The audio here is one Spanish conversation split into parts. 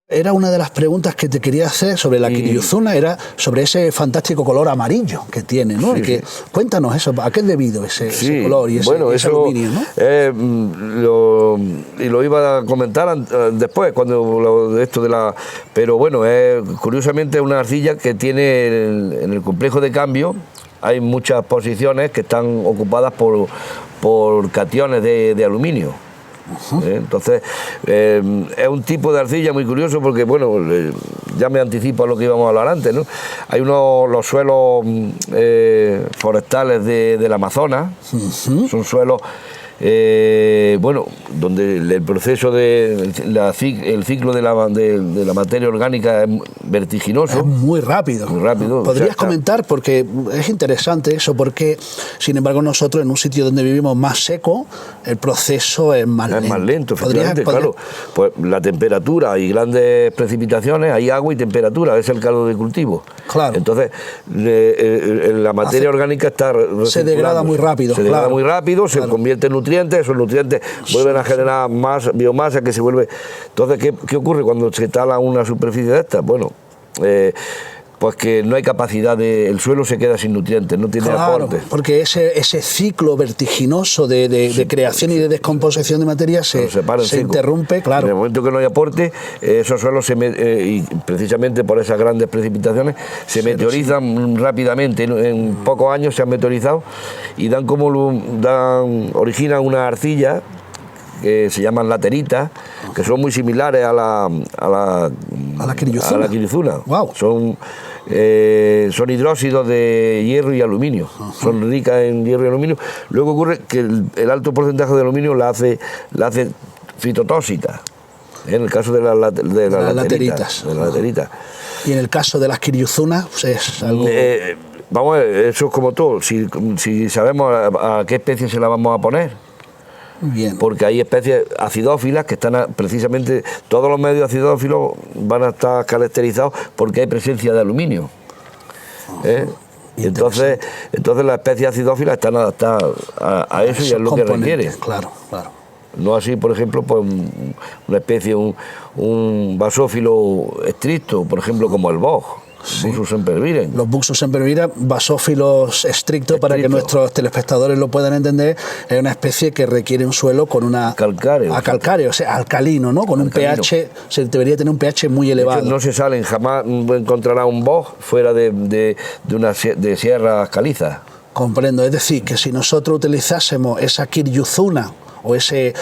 Era una de las preguntas que te quería hacer sobre la Kiriyuzuna, era sobre ese fantástico color amarillo que tiene, ¿no? Sí. Cuéntanos eso, ¿a qué es debido ese color y ese aluminio, ¿no? Y lo iba a comentar después, cuando esto de la... Pero bueno, curiosamente es una arcilla que tiene en el complejo de cambio, hay muchas posiciones que están ocupadas por cationes de aluminio. Entonces es un tipo de arcilla muy curioso porque, bueno, ya me anticipo a lo que íbamos a hablar antes, ¿no? Hay los suelos forestales del Amazonas, son suelos donde el proceso el ciclo de la materia orgánica es vertiginoso. Es muy rápido. Muy rápido. ¿Podrías comentar? Porque es interesante eso, porque sin embargo nosotros en un sitio donde vivimos más seco, el proceso es más lento. Es más lento, efectivamente, claro. Pues la temperatura y grandes precipitaciones, hay agua y temperatura, es el caldo de cultivo. Claro. Entonces, la materia orgánica se degrada muy rápido. Se degrada muy rápido, se convierte en nutrientes, esos nutrientes vuelven a generar más biomasa que se vuelve... Entonces, ¿qué ocurre cuando se tala una superficie de esta? Bueno, pues que no hay capacidad el suelo se queda sin nutrientes, no tiene aportes. Porque ese ciclo vertiginoso de creación y de descomposición de materia se interrumpe, claro. En el momento que no hay aporte, esos suelos y precisamente por esas grandes precipitaciones se meteorizan rápidamente, en pocos años se han meteorizado y originan una arcilla que se llaman lateritas, que son muy similares a la Kiriyuzuna. Wow. Son hidróxidos de hierro y aluminio, son ricas en hierro y aluminio. Luego ocurre que el alto porcentaje de aluminio la hace fitotóxica, en el caso de las lateritas. Y en el caso de las Kiriyuzuna, pues es algo... vamos a ver, eso es como todo, si sabemos a qué especie se la vamos a poner. Bien. Porque hay especies acidófilas que están precisamente, todos los medios acidófilos van a estar caracterizados porque hay presencia de aluminio. Y entonces las especies acidófilas están adaptadas a eso y a lo que requiere. Claro. No así, por ejemplo, pues una especie, un basófilo estricto, por ejemplo, como el boj. Buxus sempervirens. Los Buxus sempervirens, basófilos estrictos, para que nuestros telespectadores lo puedan entender, es una especie que requiere un suelo con una... calcáreo, o sea, alcalino, ¿no? Con alcalino. Un pH, se debería tener un pH muy elevado. No se salen, jamás encontrará un boj fuera de sierras calizas. Comprendo, es decir, que si nosotros utilizásemos esa Kiriyuzuna o ese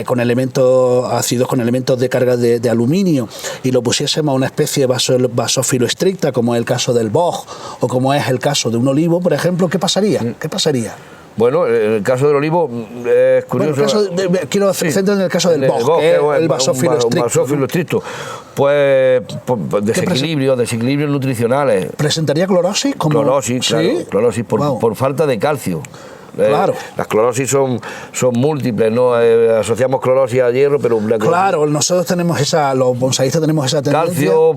con elementos ácidos, con elementos de carga de aluminio, y lo pusiésemos a una especie de basófilo estricta, como es el caso del boj o como es el caso de un olivo, por ejemplo, ¿qué pasaría? Bueno, en el caso del olivo es curioso. Quiero centrar en el caso del boj, que es el basófilo estricto. Basófilo estricto. Pues desequilibrios nutricionales. ¿Presentaría clorosis? Clorosis, claro, ¿sí? Clorosis por falta de calcio. Claro. Las clorosis son múltiples, ¿no? Asociamos clorosis a hierro, pero... Claro, nosotros tenemos los bonsaístas tenemos esa tendencia. Calcio,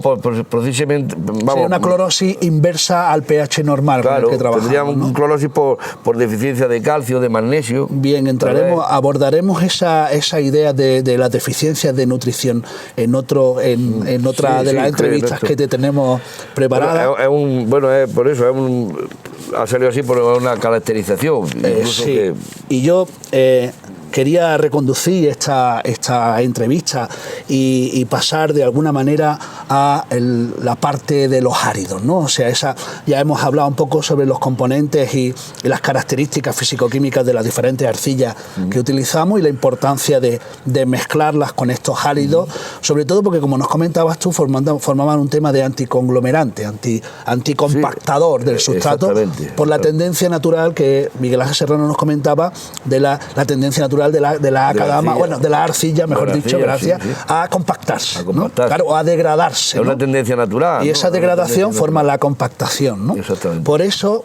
precisamente... una clorosis inversa al pH normal, claro, con el que trabajamos. Tendríamos clorosis por deficiencia de calcio, de magnesio. Bien, abordaremos esa idea de las deficiencias de nutrición en otra de las entrevistas que te tenemos preparadas. Por eso ha salido así por una caracterización. Y yo quería reconducir esta entrevista y pasar de alguna manera a la parte de los áridos, ¿no? O sea, ya hemos hablado un poco sobre los componentes y las características físico-químicas de las diferentes arcillas que utilizamos y la importancia de mezclarlas con estos áridos, sobre todo porque, como nos comentabas tú, formaban un tema de anticonglomerante, anticompactador del sustrato, por la tendencia natural que Miguel Ángel Serrano nos comentaba de la tendencia natural de la arcilla, mejor dicho, gracias, a compactarse, ¿no? Claro, a degradarse. Es una tendencia natural. Y esa degradación forma la compactación, ¿no? Exactamente. Por eso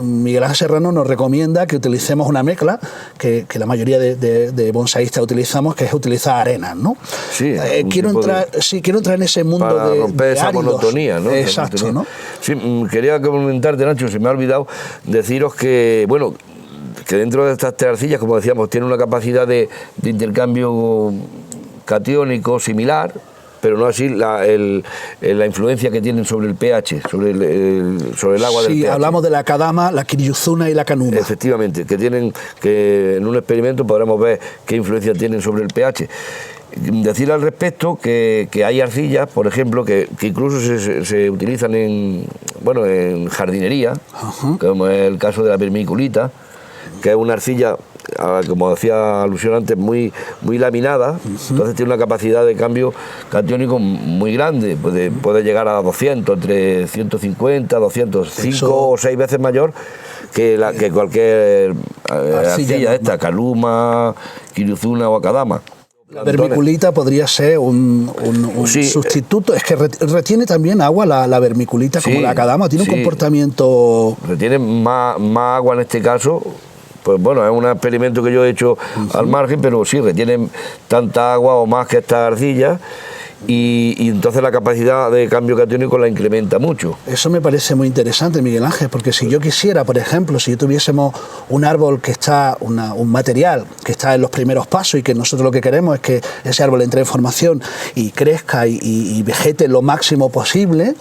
Miguel Ángel Serrano nos recomienda que utilicemos una mezcla que la mayoría de bonsaístas utilizamos, que es utilizar arenas, ¿no? Sí, quiero entrar en ese mundo para romper esa monotonía, ¿no? Exacto, ¿no? Sí, quería comentarte, Nacho, se me ha olvidado deciros que, bueno, que dentro de estas tres arcillas, como decíamos, tiene una capacidad de intercambio catiónico similar, pero no así la influencia que tienen sobre el pH, sobre el agua del Sí, pH. hablamos de la Kadama, la Kiryuzuna y la Kanuma. Efectivamente, que en un experimento podremos ver qué influencia tienen sobre el pH. Decir al respecto que hay arcillas, por ejemplo, que incluso se utilizan en jardinería, como es el caso de la vermiculita, que es una arcilla, como decía alusión antes, muy laminada, entonces tiene una capacidad de cambio catiónico muy grande, puede llegar a 200, entre 150, 205 o 6 veces mayor que cualquier arcilla esta, Kaluma, Kiryuzuna o Kadama. La vermiculita podría ser un sustituto. Es que retiene también agua la vermiculita, como la Kadama. Tiene un comportamiento... Retiene más agua en este caso. Pues bueno, es un experimento que yo he hecho al margen, pero sí, retienen tanta agua o más que estas arcillas. Y entonces la capacidad de cambio catiónico la incrementa mucho. Eso me parece muy interesante, Miguel Ángel, porque si yo quisiera, por ejemplo, si tuviésemos un árbol que está, un material que está en los primeros pasos y que nosotros lo que queremos es que ese árbol entre en formación y crezca y vegete lo máximo posible,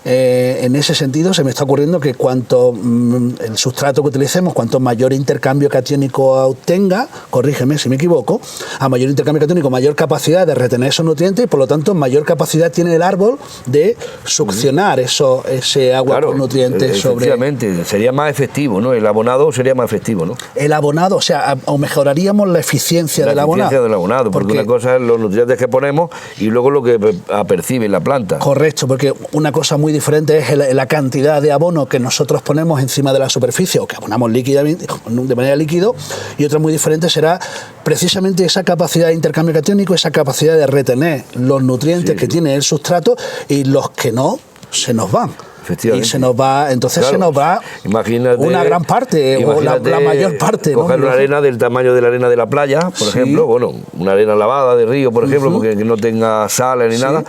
en ese sentido se me está ocurriendo que cuanto el sustrato que utilicemos, cuanto mayor intercambio catiónico obtenga, corrígeme si me equivoco, a mayor intercambio catiónico, mayor capacidad de retener esos nutrientes y por lo tanto mayor capacidad tiene el árbol de succionar ese agua con nutrientes sobre... Efectivamente, sería más efectivo, ¿no? El abonado sería más efectivo, ¿no? El abonado, o sea, o mejoraríamos la eficiencia del abonado. La eficiencia del abonado, porque una cosa es los nutrientes que ponemos y luego lo que apercibe la planta. Correcto, porque una cosa muy diferente es la cantidad de abono que nosotros ponemos encima de la superficie o que abonamos líquidamente, de manera líquida, y otra muy diferente será precisamente esa capacidad de intercambio catiónico, esa capacidad de retener los nutrientes que tiene el sustrato y los que no se nos van. Y se nos va, entonces se nos va una gran parte o la mayor parte. Coger una arena del tamaño de la arena de la playa, por ejemplo, una arena lavada de río, por ejemplo, porque no tenga sales ni nada,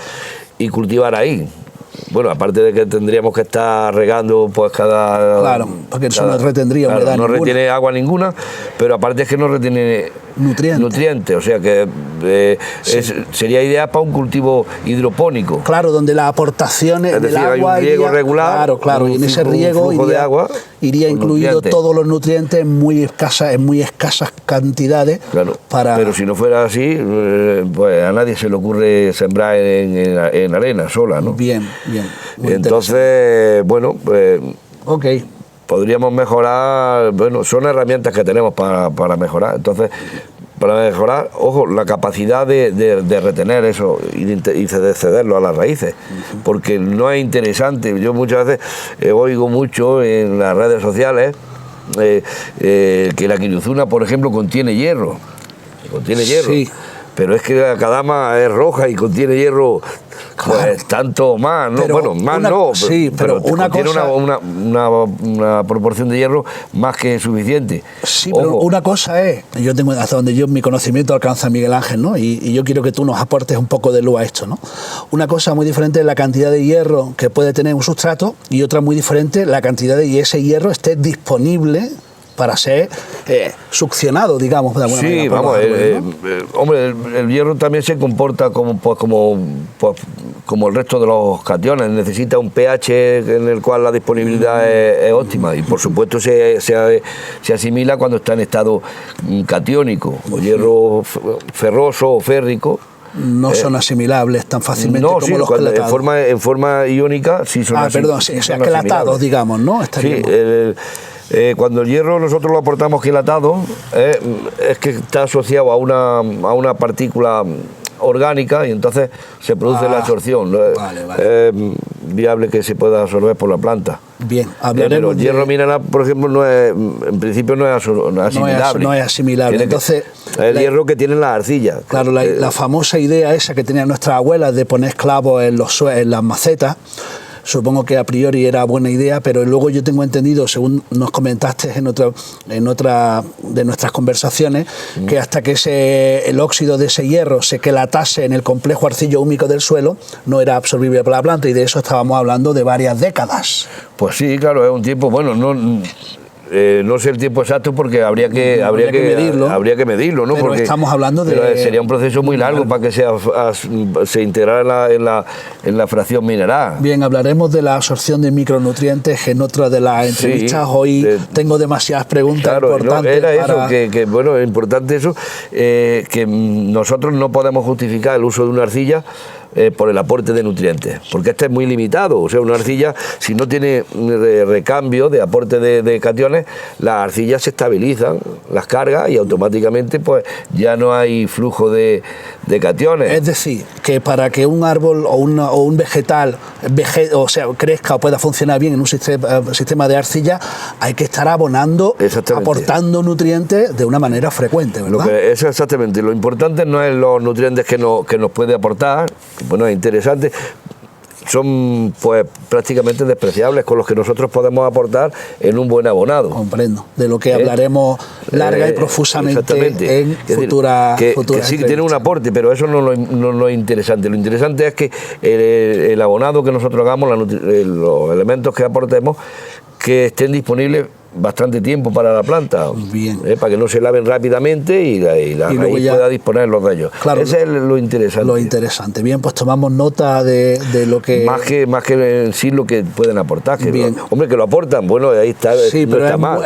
y cultivar ahí. Bueno, aparte de que tendríamos que estar regando pues cada... Claro, porque eso no retendría humedad no retiene agua ninguna, pero aparte es que no retiene nutrientes, o sea que sería ideal para un cultivo hidropónico. Claro, donde las aportaciones del agua... Hay un riego regular, claro, y en ese riego iría incluido todos los nutrientes en muy escasas cantidades. Claro, pero si no fuera así, pues a nadie se le ocurre sembrar en arena sola, ¿no? Bien. Entonces, bueno, pues... Podríamos mejorar, son herramientas que tenemos para mejorar. Entonces, para mejorar, ojo, la capacidad de retener eso y de cederlo a las raíces, porque no es interesante. Yo muchas veces oigo mucho en las redes sociales que la Kiryuzuna, por ejemplo, contiene hierro. Sí. Pero es que la Kadama es roja y contiene hierro, pues tanto más, ¿no? Pero pero una tiene una proporción de hierro más que suficiente. Sí, pero una cosa es, yo tengo hasta donde mi conocimiento alcanza, Miguel Ángel, ¿no? Y yo quiero que tú nos aportes un poco de luz a esto, ¿no? Una cosa muy diferente es la cantidad de hierro que puede tener un sustrato y otra muy diferente la cantidad de ese hierro esté disponible para ser succionado, digamos, de alguna manera. Sí, vamos, hombre, el hierro también se comporta como el resto de los cationes, necesita un pH en el cual la disponibilidad es óptima y por supuesto se asimila cuando está en estado catiónico, o hierro ferroso o férrico. No son asimilables tan fácilmente como los quelatados. En forma iónica sí son asimilables. O sea, quelatados, digamos, ¿no? Cuando el hierro nosotros lo aportamos quilatado, es que está asociado a una partícula orgánica y entonces se produce la absorción. Es viable que se pueda absorber por la planta. Bien, hablaremos. Pero el hierro mineral, por ejemplo, en principio no es asimilable. No es asimilable. Entonces, el hierro que tienen las arcillas. Claro, la famosa idea esa que tenían nuestras abuelas de poner clavos en las macetas, supongo que a priori era buena idea, pero luego yo tengo entendido, según nos comentaste en otra de nuestras conversaciones, que hasta que el óxido de ese hierro se quelatase en el complejo arcillo-húmico del suelo, no era absorbible por la planta, y de eso estábamos hablando de varias décadas. Pues sí, claro, es un tiempo, no sé el tiempo exacto porque habría que medirlo, ¿no? Pero porque estamos hablando de... pero sería un proceso muy largo para que se integrara en la fracción mineral. Bien, hablaremos de la absorción de micronutrientes en otra de las entrevistas. Hoy tengo demasiadas preguntas importantes. No, era eso, que bueno, es importante eso, que nosotros no podemos justificar el uso de una arcilla por el aporte de nutrientes, porque este es muy limitado. O sea, una arcilla, si no tiene recambio de aporte de cationes, las arcillas se estabilizan, las cargas, y automáticamente pues ya no hay flujo de cationes. Es decir, que para que un árbol o un vegetal crezca o pueda funcionar bien en un sistema de arcilla, hay que estar abonando, aportando nutrientes de una manera frecuente, ¿verdad? Eso exactamente. Lo importante no es los nutrientes que nos puede aportar. Bueno, es interesante, son pues prácticamente despreciables con los que nosotros podemos aportar en un buen abonado. Comprendo, de lo que hablaremos larga y profusamente en futuras que sí que tiene un aporte, pero eso no es interesante. Lo interesante es que el abonado que nosotros hagamos, los elementos que aportemos, que estén disponibles bastante tiempo para la planta. Bien. Para que no se laven rápidamente y la raíz pueda disponerlos de ellos. Claro, ese es lo interesante. Lo interesante. Bien, pues tomamos nota de lo que... Más que en sí lo que pueden aportar. Hombre, que lo aportan, bueno, ahí está. Sí, no pero está mal.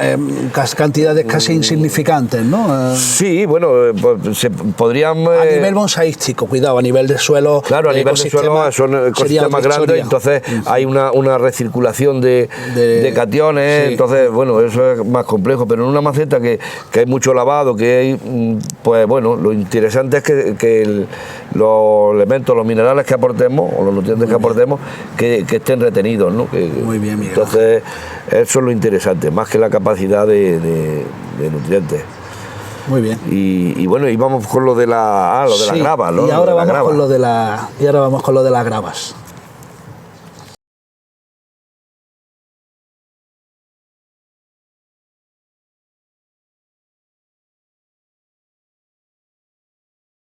Cantidades casi insignificantes, ¿no? Sí, bueno, pues se podrían... a nivel bonsaístico, cuidado, a nivel de suelo... Claro, a nivel de suelo son ecosistemas grandes, entonces hay una recirculación de cationes, entonces, bueno, eso es más complejo, pero en una maceta que hay mucho lavado, que hay, pues bueno, lo interesante es que los elementos, los minerales que aportemos, o los nutrientes que aportemos, que estén retenidos, ¿no? Muy bien, Miguel. Entonces, eso es lo interesante, más que la capacidad de nutrientes. Muy bien. Y bueno, y vamos con lo de las gravas, ¿no? Y ahora vamos con lo de las gravas.